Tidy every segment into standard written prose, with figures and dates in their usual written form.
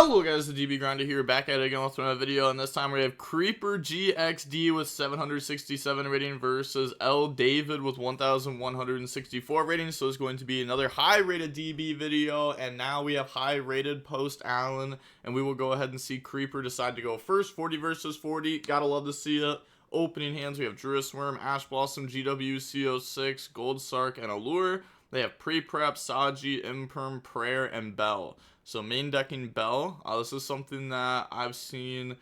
Hello guys, the DB Grinder here, back at it again with another video, and this time we have Creeper GXD with 767 rating versus L David with 1164 rating. So it's going to be another high rated DB video, and now we have high rated post Allen, and we will go ahead and see Creeper decide to go first. 40 versus 40, gotta love to see it. Opening hands, we have Druid Worm, Ash Blossom, GW, CO6, Gold Sark, and Allure. They have Pre-Prep, Saji, Imperm, Prayer, and Bell. So main decking Bell. This is something that I've seen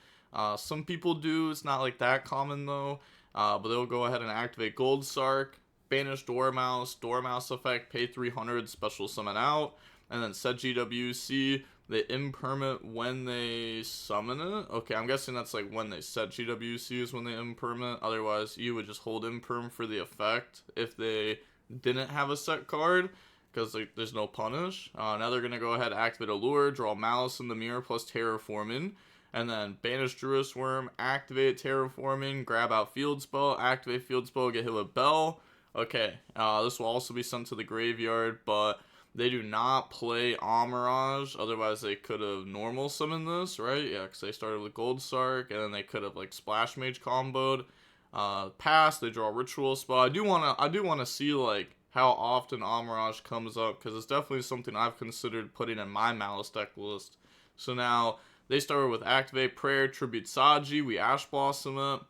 some people do. It's not like that common though. But they'll go ahead and activate Gold Sark, banish Dormouse effect, pay 300, special summon out, and then set GWC. They imperm when they summon it. Okay, I'm guessing that's like when they set GWC is when they imperm it. Otherwise, you would just hold imperm for the effect if they didn't have a set card, because like there's no punish. Now they're gonna go ahead, activate Allure, draw Malice in the Mirror plus Terraforming, and then banish Druid Worm, activate Terraforming, grab out Field Spell, activate Field Spell, get hit with Bell. Okay, this will also be sent to the graveyard, but they do not play Amirage, otherwise they could have normal summoned this, right? Yeah, because they started with Gold Sark, and then they could have like Splash Mage comboed. Pass, they draw Ritual Spell. I do wanna see like how often Amirage comes up, because it's definitely something I've considered putting in my Malice deck list. So now they started with activate Prayer, tribute Saji, we Ash Blossom it,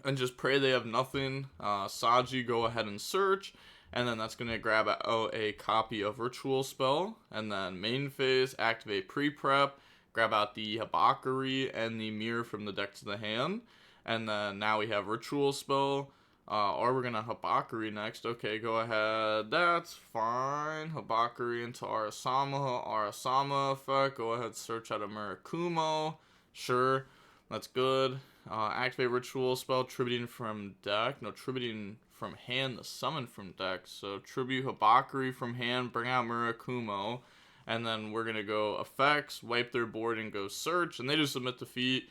and just pray they have nothing. Saji, go ahead and search, and then that's gonna grab a copy of Ritual Spell, and then main phase, activate Pre-Prep, grab out the Habakiri and the Mirror from the deck to the hand. And then now we have Ritual Spell, or we're going to Habakiri next. Okay, go ahead. That's fine. Habakiri into Arasama effect. Go ahead, search out a Murakumo. Sure, that's good. Activate Ritual Spell, tributing from deck. No, tributing from hand, the summon from deck. So tribute Habakiri from hand, bring out Murakumo. And then we're going to go effects, wipe their board, and go search. And they just submit defeat.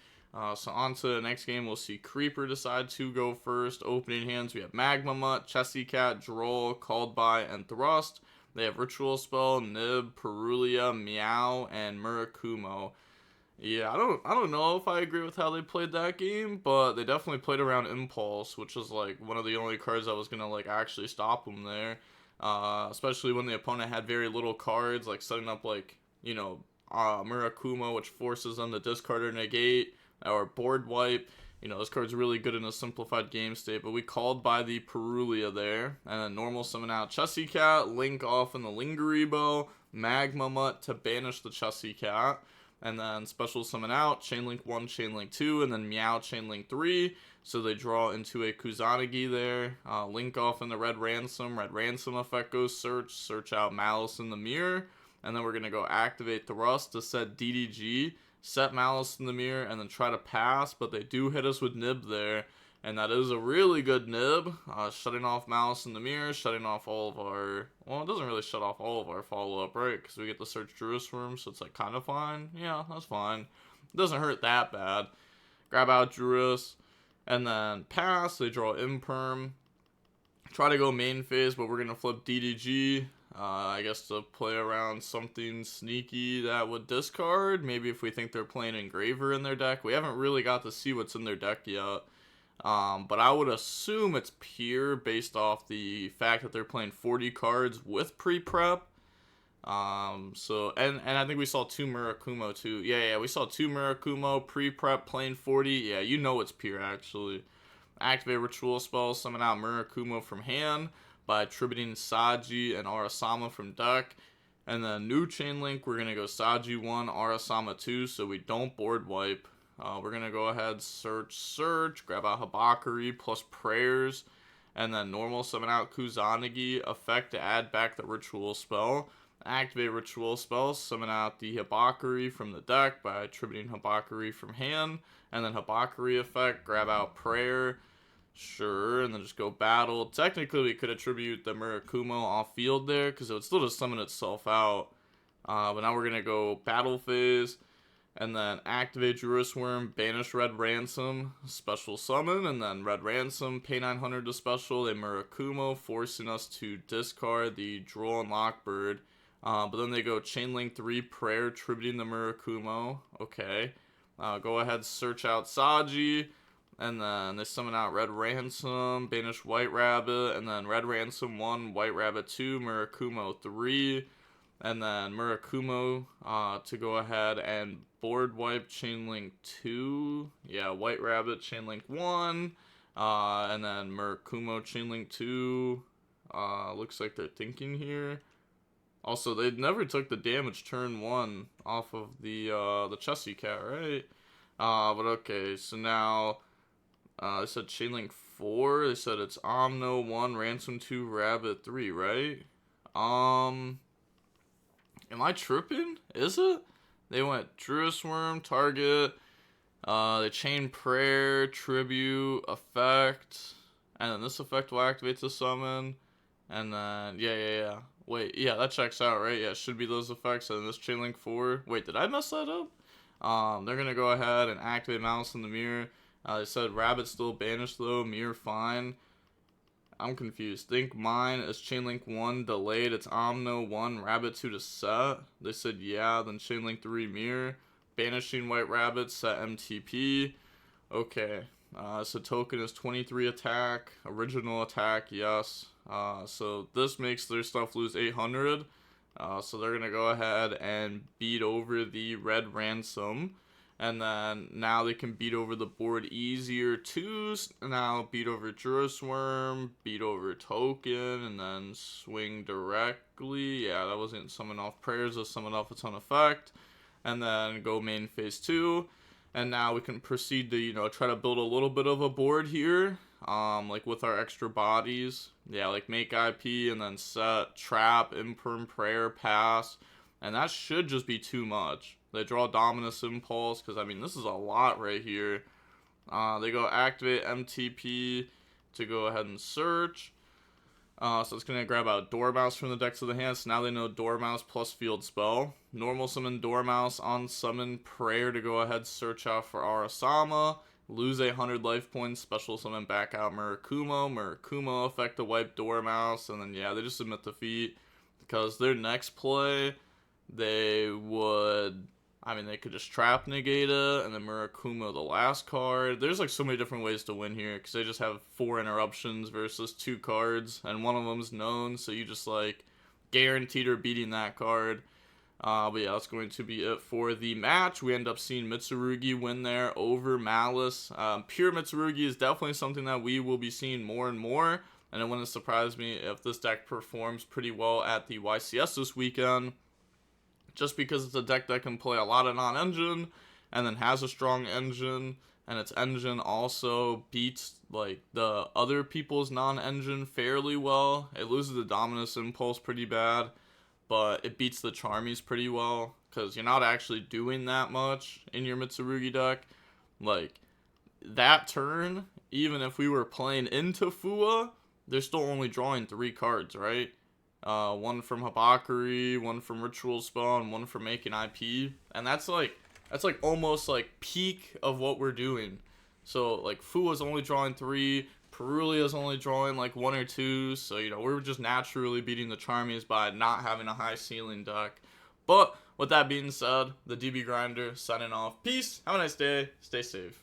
So on to the next game, we'll see Creeper decide to go first. Opening hands, we have Magma Mutt, Chessy Cat, Droll, Called By, and Thrust. They have Ritual Spell, Nib, Perulia, Meow, and Murakumo. Yeah, I don't know if I agree with how they played that game, but they definitely played around Impulse, which is like one of the only cards that was gonna like actually stop them there. Especially when the opponent had very little cards, like setting up like, you know, Murakumo, which forces them to discard or negate, or board wipe. You know, this card's really good in a simplified game state, but we called by the Perulia there, and then normal summon out Chessy Cat, link off in the Lingeribo, Magma Mutt to banish the Chessy Cat, and then special summon out, Chainlink 1, Chainlink 2, and then Meow Chainlink 3, so they draw into a Kusanagi there, link off in the Red Ransom effect goes search out Malice in the Mirror, and then we're going to go activate Thrust to set DDG, set Malice in the Mirror, and then try to pass, but they do hit us with Nib there, and that is a really good Nib, shutting off Malice in the Mirror, shutting off all of our, well, it doesn't really shut off all of our follow-up, right, because we get to search Druid Worm, so it's like kind of fine. Yeah, that's fine. It doesn't hurt that bad. Grab out Druid, and then pass, they draw Imperm, try to go main phase, but we're going to flip DDG, I guess to play around something sneaky that would discard. Maybe if we think they're playing Engraver in their deck. We haven't really got to see what's in their deck yet. But I would assume it's pure based off the fact that they're playing 40 cards with pre-prep. So, and I think we saw 2 Murakumo too. Yeah, we saw 2 Murakumo, pre-prep, playing 40. Yeah, you know it's pure actually. Activate Ritual Spell, summon out Murakumo from hand by tributing Saji and Arasama from deck. And then new chain link, we're going to go Saji 1, Arasama 2, so we don't board wipe. We're going to go ahead, search, grab out Habakiri plus prayers, and then normal summon out Kusanagi, effect to add back the Ritual Spell. Activate Ritual Spell, summon out the Habakiri from the deck by attributing Habakiri from hand, and then Habakiri effect, grab out prayer. Sure, and then just go battle. Technically, we could attribute the Murakumo off field there, because it would still just summon itself out. But now we're going to go battle phase, and then activate Druid Worm, banish Red Ransom, special summon, and then Red Ransom, pay 900 to special, a Murakumo, forcing us to discard the Droll and Lockbird. But then they go Chainlink 3 Prayer, tributing the Murakumo. Okay. Go ahead, search out Saji. And then they summon out Red Ransom, banish White Rabbit, and then Red Ransom 1, White Rabbit 2, Murakumo 3, and then Murakumo to go ahead and board wipe Chainlink 2. Yeah, White Rabbit Chainlink 1, and then Murakumo Chainlink 2. Looks like they're thinking here. Also, they never took the damage turn 1 off of the Chessy Cat, right? But okay, so now they said Chainlink 4. They said it's Omno 1, Ransom 2, Rabbit 3, right? Am I tripping? Is it? They went Druid Worm, Target. They chain Prayer, Tribute, Effect, and then this effect will activate the summon. And then yeah. Wait, yeah, that checks out, right? Yeah, it should be those effects. And then this Chainlink 4. Wait, did I mess that up? They're gonna go ahead and activate Malice in the Mirror. They said Rabbit still banished though, Mirror fine. I'm confused. Think mine is Chainlink 1 delayed. It's Omno 1, Rabbit 2 to set. They said yeah, then Chainlink 3 Mirror. Banishing White Rabbit, set MTP. Okay. So token is 23 attack. Original attack, yes. So this makes their stuff lose 800. So they're going to go ahead and beat over the Red Ransom. And then now they can beat over the board easier twos. Now beat over Worm, beat over Token, and then swing directly. Yeah, that wasn't summon off prayers, it summon off its own effect. And then go main phase 2. And now we can proceed to, try to build a little bit of a board here. Like with our extra bodies. Yeah, like make IP and then set, trap, imperm, prayer, pass. And that should just be too much. They draw Dominus Impulse, because, I mean, this is a lot right here. They go activate MTP to go ahead and search. So it's going to grab out Dormouse from the decks of the hand. So now they know Dormouse plus field spell. Normal summon Dormouse on summon Prayer to go ahead search out for Arasama. Lose 800 life points. Special summon back out Murakumo. Murakumo effect to wipe Dormouse. And then, yeah, they just submit defeat. Because their next play, they would... they could just trap Negata, and then Murakumo the last card. There's like so many different ways to win here, because they just have 4 interruptions versus 2 cards, and one of them's known, so you just like guaranteed are beating that card. But yeah, that's going to be it for the match. We end up seeing Mitsurugi win there over Maliss. Pure Mitsurugi is definitely something that we will be seeing more and more, and it wouldn't surprise me if this deck performs pretty well at the YCS this weekend. Just because it's a deck that can play a lot of non-engine, and then has a strong engine, and its engine also beats like the other people's non-engine fairly well. It loses the Dominus Impulse pretty bad, but it beats the Charmies pretty well, because you're not actually doing that much in your Mitsurugi deck. Like, that turn, even if we were playing into Fua, they're still only drawing 3 cards, right? One from Habakuri, one from Ritual Spell, and one from making IP. And that's like almost like peak of what we're doing. So like Fua's only drawing 3, Perulia's only drawing like 1 or 2. So we're just naturally beating the Charmies by not having a high ceiling deck. But with that being said, the DB Grinder signing off. Peace. Have a nice day. Stay safe.